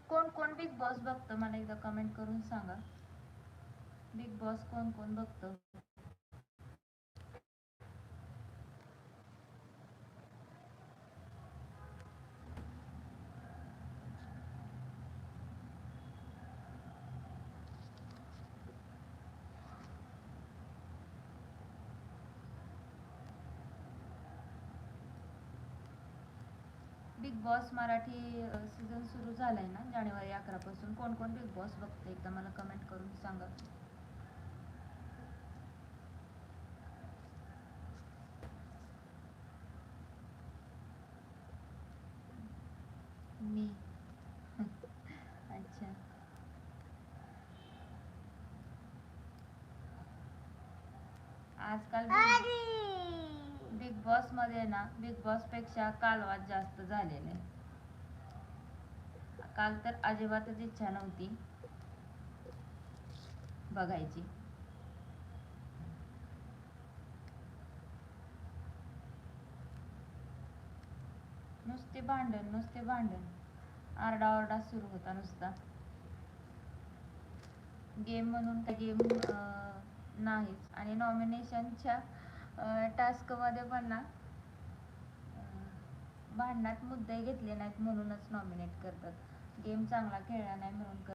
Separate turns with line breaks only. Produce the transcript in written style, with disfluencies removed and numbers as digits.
कोण कोण big boss बघतं मला एकदा कमेंट करून सांगा. बिग बॉस कोण कोण बघतं? बिग बॉस मराठी सीझन सुरू झालाय ना जानेवारी 11 पासून. कोण कोण बिग बॉस बघतं एकदा मला कमेंट करून सांगा. मी अच्छा. आजकाल बिग बॉस मध्ये ना बिग बॉस पेक्षा कालवाद जास्त झालेले. काल तर अजिबातच इच्छा नव्हती बघायची. नुसते भांडण नुसते भांडण, आरडाओरडा सुरू होता नुसता. गेम म्हणून काही गेम नाहीच. आणि नॉमिनेशनच्या टास्कमध्ये पण ना भांडणात मुद्दे घेतले नाहीत म्हणूनच नॉमिनेट करतात. गेम चांगला खेळला नाही म्हणून